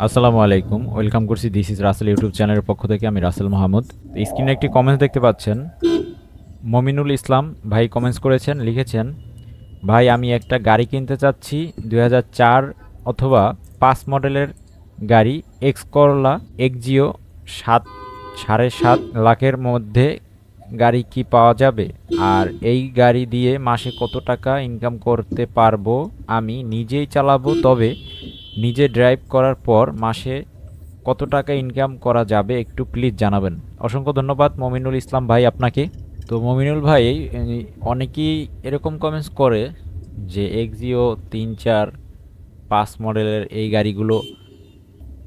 আসসালামু আলাইকুম, ওয়েলকাম করছি দিস ইজ রাসেল ইউটিউব চ্যানেলের পক্ষ থেকে। আমি রাসেল মাহমুদ। স্ক্রিনে একটি কমেন্টস দেখতে পাচ্ছেন। মমিনুল ইসলাম ভাই কমেন্টস করেছেন, লিখেছেন, ভাই আমি একটা গাড়ি কিনতে চাচ্ছি 2004 অথবা 5 মডেলের গাড়ি, এক্স করলা এক্সিও 7.5 লাখের মধ্যে গাড়ি কি পাওয়া যাবে? আর এই গাড়ি দিয়ে মাসে কত টাকা ইনকাম করতে পারবো? আমি নিজেই চালাবো, তবে নিজে ড্রাইভ করার পর মাসে কত টাকা ইনকাম করা যাবে একটু প্লিজ জানাবেন। অসংখ্য ধন্যবাদ মমিনুল ইসলাম ভাই আপনাকে। তো মমিনুল ভাই, অনেকেই এরকম কমেন্টস করে যে এক্সিও 3, 4, 5 মডেলের এই গাড়িগুলো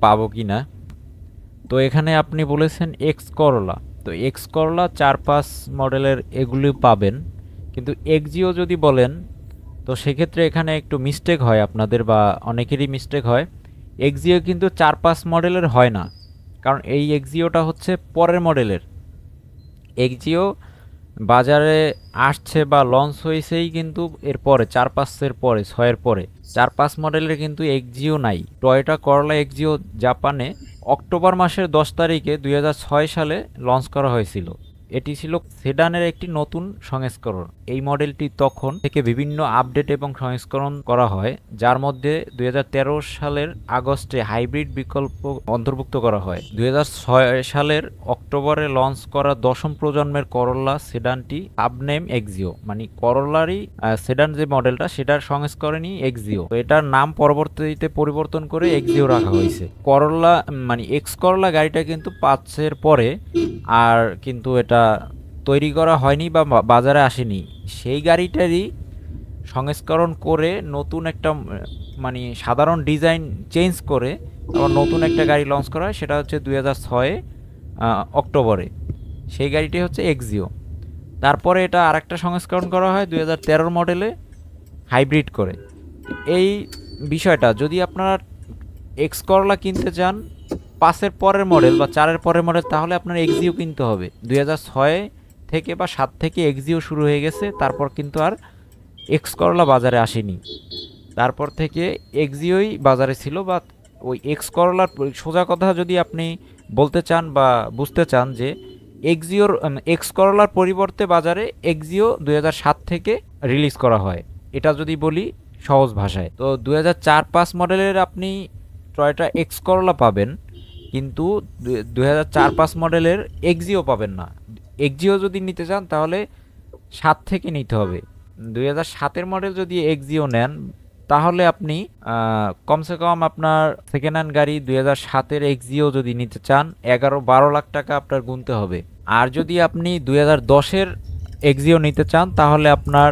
পাবো কি না। তো এখানে আপনি বলেছেন এক্স করলা, তো এক্স করলা 4, 5 মডেলের এগুলি পাবেন, কিন্তু এক্সিও যদি বলেন তো সেক্ষেত্রে এখানে একটু মিস্টেক হয় আপনাদের, বা অনেকেরই মিস্টেক হয়। এক্সিও কিন্তু 4, 5 মডেলের হয় না, কারণ এই এক্সিওটা হচ্ছে পরের মডেলের। এক্সিও বাজারে আসছে বা লঞ্চ হয়েছেই কিন্তু এর পরে 4, 5-এর পরে, 6-এর পরে। 4, 5 মডেলের কিন্তু এক্সিও নাই। টয়োটা করলা এক্সিও জাপানে অক্টোবর মাসের 10 তারিখে 2006 সালে লঞ্চ করা হয়েছিল। এটি ছিল সেডানের একটি নতুন সংস্করণ। এই মডেলটি তখন থেকে বিভিন্ন আপডেট এবং সংস্করণ করা হয়, যার মধ্যে 2013 সালের আগস্টে হাইব্রিড বিকল্প অন্তর্ভুক্ত করা হয়। 2006 সালের অক্টোবরে লঞ্চ করা 10ম প্রজন্মের করোলা সেডানটি সাবনেম এক্সিও, মানে করোলারই সেডান যে মডেলটা সেটার সংস্করণই এক্সিও। তো এটার নাম পরবর্তীতে পরিবর্তন করে এক্সিও রাখা হয়েছে। করোলা মানে এক্স করোলা গাড়িটা কিন্তু 5-এর পরে আর কিন্তু এটা তৈরি করা হয়নি বা বাজারে আসেনি। সেই গাড়িটারই সংস্করণ করে নতুন একটা মানে সাধারণ ডিজাইন চেঞ্জ করে আবার নতুন একটা গাড়ি লঞ্চ করা হয়, সেটা হচ্ছে 2006 অক্টোবরে। সেই গাড়িটি হচ্ছে এক্সিও। তারপরে এটা আরেকটা সংস্করণ করা হয় 2013 মডেলে হাইব্রিড করে। এই বিষয়টা যদি আপনারা এক্স করলা কিনতে চান 5-এর পরের মডেল বা 4-এর পরের মডেল, তাহলে আপনার এক্সিও কিনতে হবে। 2006 থেকে বা 7 থেকে এক্সিও শুরু হয়ে গেছে, তারপর কিন্তু আর এক্স করলা বাজারে আসেনি। তারপর থেকে এক্সিওই বাজারে ছিল। বা ওই এক্স করলার সোজা কথা যদি আপনি বলতে চান বা বুঝতে চান যে এক্সিওর এক্স করলার পরিবর্তে বাজারে এক্সিও 2007 থেকে রিলিজ করা হয়, এটা যদি বলি সহজ ভাষায়। তো 2004-5 মডেলের আপনি টয়োটা এক্স করলা পাবেন, কিন্তু 2004-5 মডেলের এক্সিও পাবেন না। এক্সিও যদি নিতে চান তাহলে 7 থেকে নিতে হবে। 2007-এর মডেল যদি এক্সিও নেন তাহলে আপনি কমসে কম আপনার সেকেন্ড হ্যান্ড গাড়ি 2007-এর এক্সিও যদি নিতে চান 11-12 লাখ টাকা আপনার গুনতে হবে। আর যদি আপনি 2010-এর এক্সিও নিতে চান তাহলে আপনার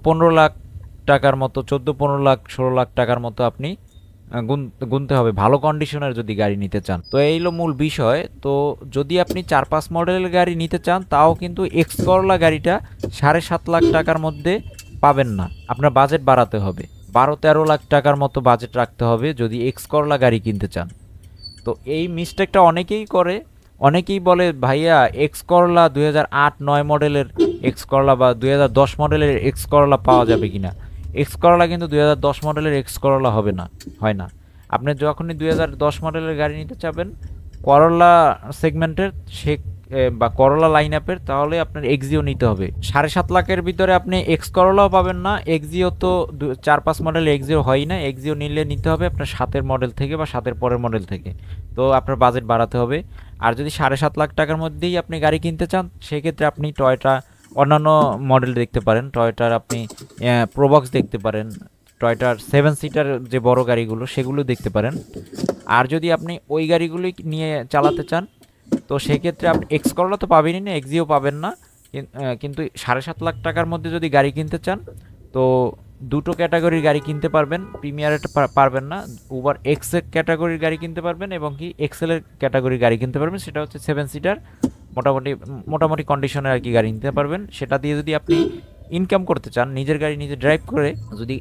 15 লাখ টাকার মতো, 14-15 লাখ 16 লাখ টাকার মতো আপনি গুনতে হবে ভালো কন্ডিশনের যদি গাড়ি নিতে চান। তো এই হলো মূল বিষয়। তো যদি আপনি 4-5 মডেলের গাড়ি নিতে চান তাও কিন্তু এক্স করলা গাড়িটা 7.5 লাখ টাকার মধ্যে পাবেন না। আপনার বাজেট বাড়াতে হবে, 12-13 লাখ টাকার মতো বাজেট রাখতে হবে যদি এক্স করলা গাড়ি কিনতে চান। তো এই মিস্টেকটা অনেকেই করে। অনেকেই বলে ভাইয়া এক্স করলা 2008-9 মডেলের এক্স করলা বা 2010 মডেলের এক্স করলা পাওয়া যাবে কিনা। এক্স করলা কিন্তু 2010 মডেলের এক্স করলা হবে না, হয় না। আপনি যখনই 2010 মডেলের গাড়ি নিতে চাবেন করলা সেগমেন্টের সে বা করলা লাইন আপের, তাহলে আপনার এক্সিও নিতে হবে। 7.5 লাখের ভিতরে আপনি এক্স করলাও পাবেন না, এক্সিও তো 4-5 মডেল এক্সিও হয় না। এক্সিও নিলে নিতে হবে আপনার 7-এর মডেল থেকে বা 7-এর পরের মডেল থেকে। তো আপনার বাজেট বাড়াতে হবে। আর যদি 7.5 লাখ টাকার মধ্যেই আপনি গাড়ি কিনতে চান সেক্ষেত্রে আপনি টয়োটা অন্যান্য মডেল দেখতে পারেন। টয়োটার আপনি প্রোবক্স দেখতে পারেন, টয়োটার 7 সিটার যে বড় গাড়িগুলো সেগুলো দেখতে পারেন। আর যদি আপনি ওই গাড়িগুলি নিয়ে চালাতে চান তো সেক্ষেত্রে আপনি এক্স করলা তো পাবেনই না, এক্সিও পাবেন না। কিন্তু 7.5 লাখ টাকার মধ্যে যদি গাড়ি কিনতে চান তো দুটো ক্যাটাগরির গাড়ি কিনতে পারবেন, প্রিমিয়ারটা পারবেন না। উবার এক্স ক্যাটাগরির গাড়ি কিনতে পারবেন এবং কি এক্সেলের ক্যাটাগরির গাড়ি কিনতে পারবেন, সেটা হচ্ছে 7 সিটার মোটামুটি মোটামুটি কন্ডিশনের আর কি গাড়ি নিতে পারবেন। সেটা দিয়ে যদি আপনি ইনকাম করতে চান, নিজের গাড়ি নিজে ড্রাইভ করে যদি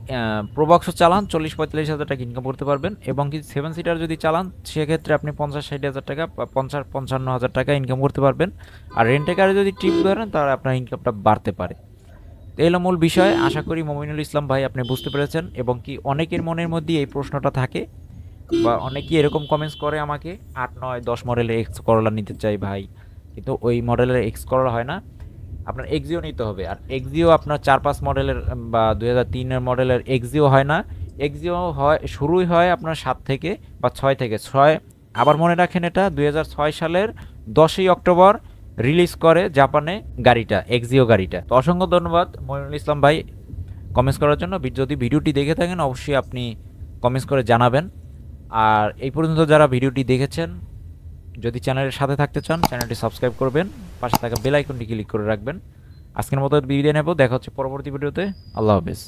প্রোবক্সও চালান 40-45 হাজার টাকা ইনকাম করতে পারবেন। এবং কি 7 সিটার যদি চালান সেক্ষেত্রে আপনি 50-60 হাজার টাকা, 50-55 হাজার টাকা ইনকাম করতে পারবেন। আর রেন্টে কারে যদি ট্রিপ ধরেন তাহলে আপনার ইনকামটা বাড়তে পারে। তো এই হলো মূল বিষয়। আশা করি মমিনুল ইসলাম ভাই আপনি বুঝতে পেরেছেন, এবং কি অনেকের মনের মধ্যে এই প্রশ্নটা থাকে বা অনেকেই এরকম কমেন্টস করে আমাকে 8 9 10 মডেলের এক্স করলা নিতে চাই ভাই, কিন্তু ওই মডেলের এক্স করলা হয় না, আপনার এক্সিও নিতে হবে। আর এক্সিও আপনার 4 5 মডেলের বা 2003-এর মডেলের এক্সিও হয় না, এক্সিও হয় শুরুই হয় আপনার 7 থেকে বা 6 থেকে 6। আবার মনে রাখেন এটা 2006 সালের 10ই অক্টোবর রিলিজ করে জাপানে গাড়িটা, এক্সিও গাড়িটা। তো অসংখ্য ধন্যবাদ মইনুল ইসলাম ভাই কমেন্টস করার জন্য। যদি ভিডিওটি দেখে থাকেন অবশ্যই আপনি কমেন্টস করে জানাবেন। আর এই পর্যন্ত যারা ভিডিওটি দেখেছেন, যদি চ্যানেলের সাথে থাকতে চান চ্যানেলটি সাবস্ক্রাইব করবেন, পাশে থাকা বেল আইকনটি ক্লিক করে রাখবেন। আজকের মতো বিদায় নেব, দেখা হচ্ছে পরবর্তী ভিডিওতে। আল্লাহ হাফেজ।